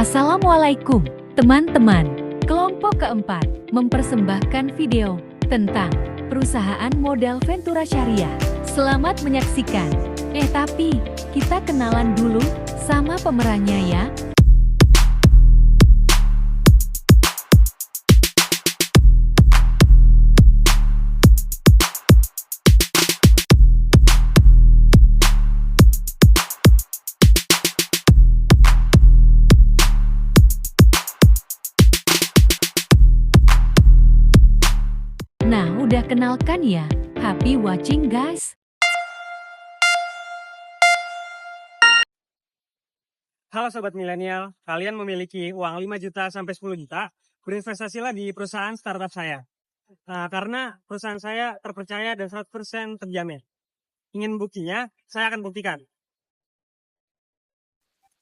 Assalamualaikum, teman-teman. Kelompok keempat mempersembahkan video tentang perusahaan modal Ventura Syariah. Selamat menyaksikan. Tapi kita kenalan dulu sama pemerannya ya. Nah, udah kenalkan ya. Happy watching guys. Halo Sobat Milenial, kalian memiliki uang 5 juta sampai 10 juta, berinvestasilah di perusahaan startup saya. Karena perusahaan saya terpercaya dan 100% terjamin. Ingin buktinya, saya akan buktikan.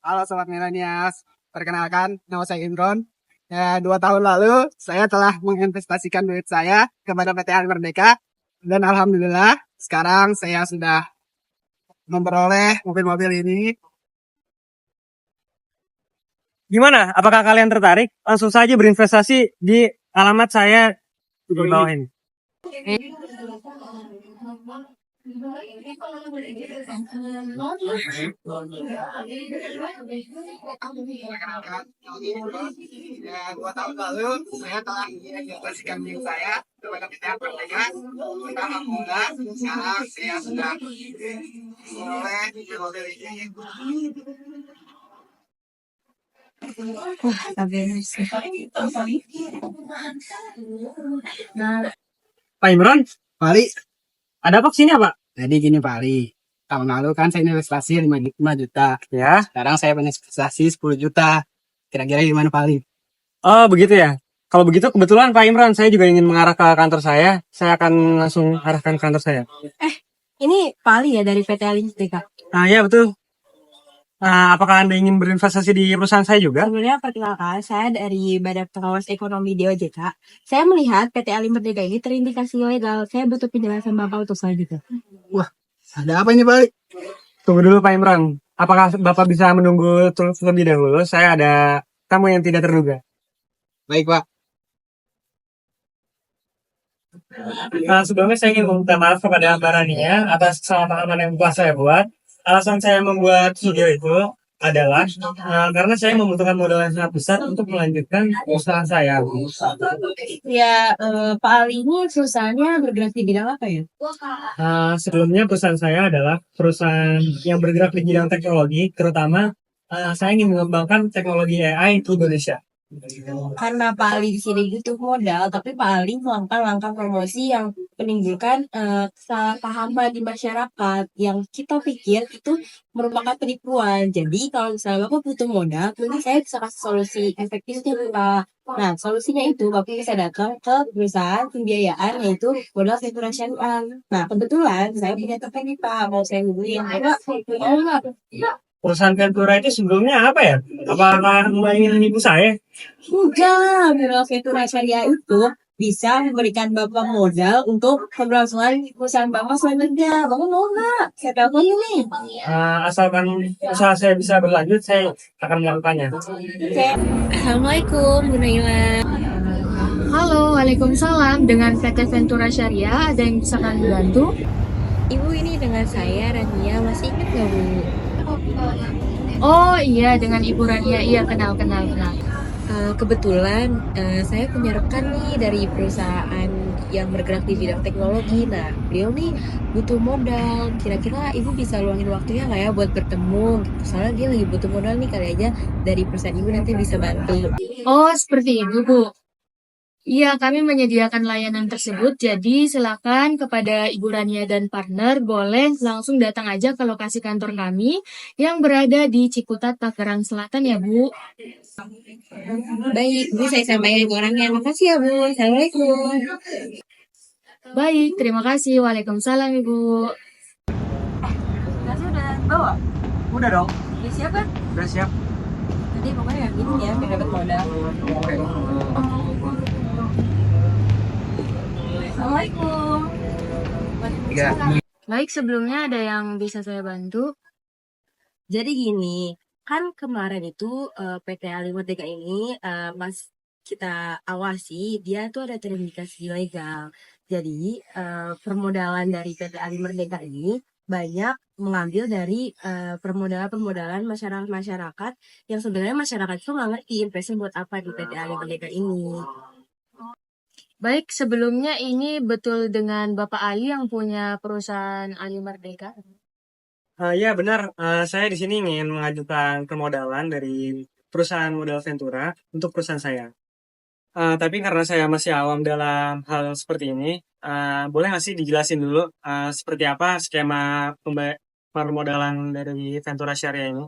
Halo Sobat Milenials, perkenalkan nama saya Imron. 2 tahun lalu saya telah menginvestasikan duit saya kepada PT Ali Merdeka dan alhamdulillah sekarang saya sudah memperoleh mobil-mobil ini. Gimana? Apakah kalian tertarik? Langsung saja berinvestasi di alamat saya di bawah ini. Perkenalkan, 2 tahun lalu saya telah menginvestasikan duit saya kepada PT Ali Merdeka dan alhamdulillah sekarang saya sudah memperoleh mobil ini. Pak Imron, Pak Ali, ada apa kesini Pak? jadi gini Pak Ali, tahun lalu kan saya investasi 5 juta, Ya. sekarang saya investasi 10 juta. Kira-kira gimana Pak Ali? Oh begitu ya. Kalau begitu kebetulan Pak Imron, saya juga ingin mengarah ke kantor saya. Saya akan langsung arahkan ke kantor saya. Ini Pak Ali ya dari PT Ali Merdeka. Ya betul. Apakah Anda ingin berinvestasi di perusahaan saya juga? Sebenarnya perkenalkan, saya dari Badan Pengawas Ekonomi di OJK. Saya melihat PT Ali Merdeka ini terindikasi ilegal. Saya butuh penjelasan Bapak untuk selanjutnya. Ada apa ini Pak Ali? Tunggu dulu Pak Imron. Apakah Bapak bisa menunggu terlebih dahulu? Saya ada tamu yang tidak terduga. Baik Pak. Sebelumnya saya ingin meminta maaf kepada Mbak Rania atas kesalahan yang telah saya buat. Alasan saya membuat video itu adalah karena saya membutuhkan modal yang sangat besar untuk melanjutkan usaha saya. Ya, Pak Ali ini perusahaannya bergerak di bidang apa ya? Sebelumnya perusahaan saya adalah perusahaan yang bergerak di bidang teknologi, terutama saya ingin mengembangkan teknologi AI di Indonesia. Karena Pak Ali di sini butuh modal, tapi Pak Ali melakukan langkah promosi yang menimbulkan kesalahpahaman di masyarakat yang kita pikir itu merupakan penipuan. Jadi kalau misalnya Bapak butuh modal, nanti saya bisa kasih solusi efektifnya Pak. Nah, solusinya itu Bapak bisa datang ke perusahaan pembiayaan yaitu modal Ventura Syariah. Nah, kebetulan saya punya teman nih Pak, mau saya hubungin. Bapak, mau nggak? Perusahaan Ventura itu sebelumnya apa ya? Apakah Mbak ingin menipu saya? Enggak, modal Ventura Syariah itu bisa memberikan Bapak modal untuk keberlangsungan perusahaan Bapak selanjutnya. Bapak mau nggak? Saya telepon ini. Asalkan usaha saya bisa berlanjut, saya akan melakukannya. Oke. Assalamualaikum, Bu Naila. Halo, waalaikumsalam. Dengan PT Ventura Syariah, ada yang bisa kami bantu? Ibu ini dengan saya, Rania. Masih ingat nggak, Bu? Oh iya, dengan Ibu Rania. Iya, kenal. Kebetulan saya punya rekan nih dari perusahaan yang bergerak di bidang teknologi. Nah, beliau nih butuh modal. Kira-kira Ibu bisa luangin waktunya nggak ya buat bertemu? Gitu. Soalnya dia lagi butuh modal nih, kali aja dari perusahaan Ibu nanti bisa bantu. Oh, seperti itu, Bu. Iya, kami menyediakan layanan tersebut. Jadi, silakan kepada Ibu Rania dan partner, boleh langsung datang aja ke lokasi kantor kami yang berada di Ciputat, Tangerang Selatan ya, Bu. Baik, Bu, saya sampaikan ke orangnya. Makasih ya, Bu. Assalamualaikum. Baik, terima kasih. Waalaikumsalam, Ibu. Nasi udah bawa? Udah dong, Udah siap kan? udah siap. Jadi pokoknya gini ya, biar dapat modal. Assalamualaikum. Baik, sebelumnya ada yang bisa saya bantu? Jadi gini, kan kemarin itu PT Ali Merdeka ini pas kita awasi dia tuh ada terindikasi ilegal. Jadi permodalan dari PT Ali Merdeka ini banyak mengambil dari permodalan-permodalan masyarakat yang sebenarnya masyarakat itu nggak ngerti investasi buat apa di PT Ali Merdeka ini. Baik, sebelumnya ini betul dengan Bapak Ali yang punya perusahaan Ali Merdeka? Ya benar, saya di sini ingin mengajukan permodalan dari perusahaan modal Ventura untuk perusahaan saya. Tapi karena saya masih awam dalam hal seperti ini, boleh nggak sih dijelasin dulu seperti apa skema permodalan dari Ventura Syariah ini?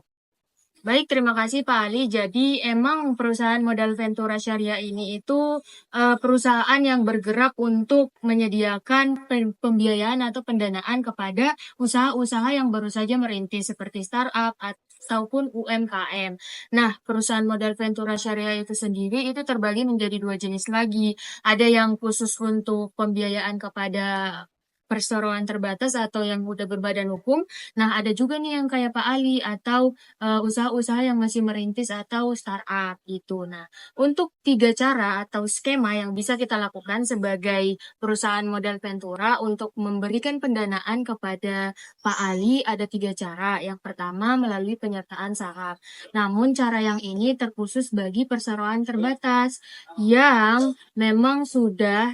Baik, terima kasih Pak Ali. Jadi emang perusahaan modal Ventura Syariah ini itu perusahaan yang bergerak untuk menyediakan pembiayaan atau pendanaan kepada usaha-usaha yang baru saja merintis seperti startup ataupun UMKM. Nah, perusahaan modal Ventura Syariah itu sendiri itu terbagi menjadi dua jenis lagi. Ada yang khusus untuk pembiayaan kepada perseroan terbatas atau yang udah berbadan hukum. Nah, ada juga nih yang kayak Pak Ali atau usaha-usaha yang masih merintis atau startup gitu. Nah, untuk 3 cara atau skema yang bisa kita lakukan sebagai perusahaan modal Ventura untuk memberikan pendanaan kepada Pak Ali ada 3 cara. Yang pertama melalui penyertaan saham. Namun cara yang ini terkhusus bagi perseroan terbatas yang memang sudah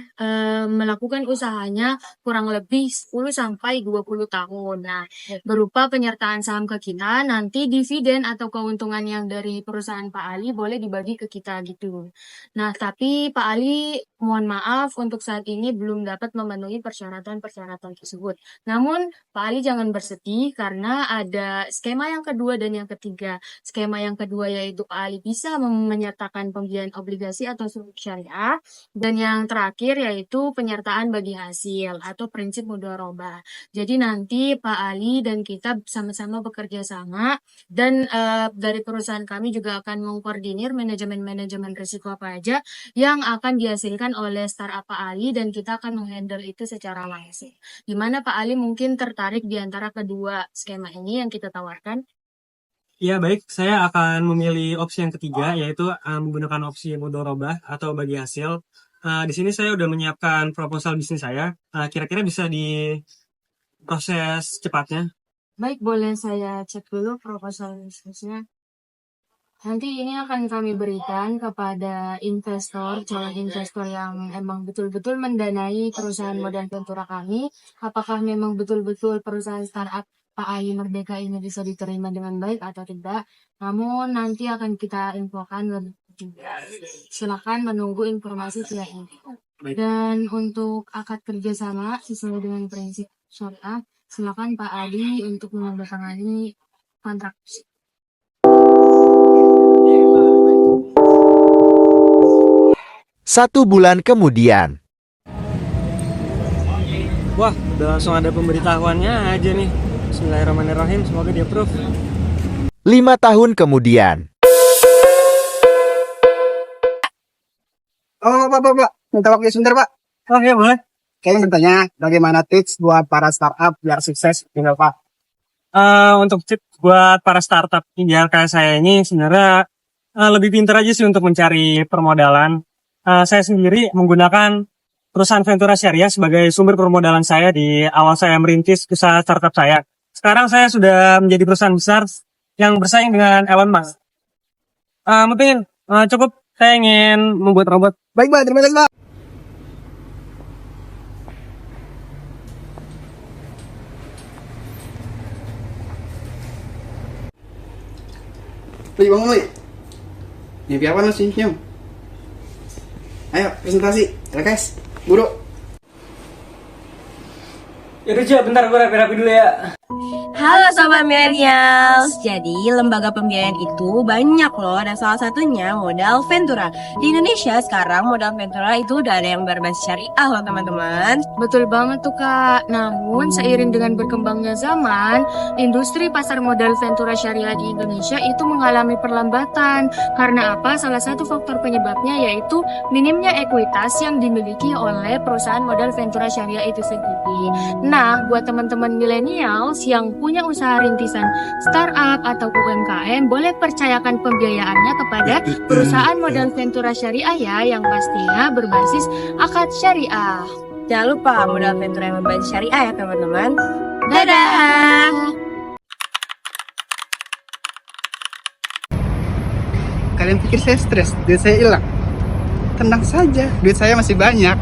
melakukan usahanya kurang lebih 10 sampai 20 tahun. Nah, berupa penyertaan saham ke kita, nanti dividen atau keuntungan yang dari perusahaan Pak Ali boleh dibagi ke kita gitu. Nah, tapi Pak Ali mohon maaf untuk saat ini belum dapat memenuhi persyaratan-persyaratan tersebut. Namun, Pak Ali jangan bersedih karena ada skema yang kedua dan yang ketiga. Skema yang kedua yaitu Pak Ali bisa menyertakan pembiayaan obligasi atau sukuk syariah. Dan yang terakhir yaitu penyertaan bagi hasil atau prinsip mudharabah. Jadi nanti Pak Ali dan kita sama-sama bekerja sama dan dari perusahaan kami juga akan mengkoordinir manajemen-manajemen risiko apa aja yang akan dihasilkan oleh startup Pak Ali dan kita akan menghandle itu secara langsung. Gimana Pak Ali mungkin tertarik di antara kedua skema ini yang kita tawarkan? Ya baik, saya akan memilih opsi yang ketiga, yaitu menggunakan opsi mudharabah atau bagi hasil. Di sini saya udah menyiapkan proposal bisnis saya. Kira-kira bisa diproses cepatnya. Baik, boleh saya cek dulu proposal bisnisnya. Nanti ini akan kami berikan kepada investor, calon investor yang emang betul-betul mendanai perusahaan modal Ventura kami. Apakah memang betul-betul perusahaan startup Pak Ali Merdeka ini bisa diterima dengan baik atau tidak. Namun nanti akan kita infokan lebih juga. Silakan menunggu informasi selanjutnya. Baik. Dan untuk akad kerjasama sesuai dengan prinsip syariah, silakan Pak Ali untuk menandatangani kontrak. 1 bulan kemudian. Wah, udah langsung ada pemberitahuannya aja nih. Bismillahirrahmanirrahim, semoga di approve. 5 tahun kemudian. Oh, Pak. Minta waktu sebentar, Pak. Oh ya boleh. Kayaknya bertanya bagaimana tips buat para startup biar sukses tinggal, Pak. Untuk tips buat para startup biar kayak saya ini sebenarnya lebih pintar aja sih untuk mencari permodalan. Saya sendiri menggunakan perusahaan Ventura Syariah sebagai sumber permodalan saya di awal saya merintis usaha startup saya. Sekarang saya sudah menjadi perusahaan besar yang bersaing dengan Elon Musk. Mungkin cukup saya ingin membuat robot. Baik, Pak. Terima kasih, Pak. Lui, bangun Lui. Mimpi apa lu senyum? Ayo, presentasi. LKS, buru. Yaudah Cik, bentar gue rapi-rapi dulu ya. Halo Sobat Millennials, jadi lembaga pembiayaan itu banyak loh dan salah satunya modal Ventura. Di Indonesia sekarang modal Ventura itu udah ada yang berbasis syariah loh teman-teman. Betul banget tuh Kak. Namun seiring dengan berkembangnya zaman, industri pasar modal Ventura Syariah di Indonesia itu mengalami perlambatan. Karena apa? Salah satu faktor penyebabnya yaitu minimnya ekuitas yang dimiliki oleh perusahaan modal Ventura Syariah itu sendiri. Nah, buat teman-teman millennials yang punya punya usaha rintisan startup atau UMKM, boleh percayakan pembiayaannya kepada perusahaan modal Ventura Syariah ya, yang pastinya berbasis akad syariah. Jangan lupa modal Ventura yang berbasis syariah ya teman-teman. Dadah! Kalian pikir saya stres, duit saya hilang? Tenang saja, duit saya masih banyak.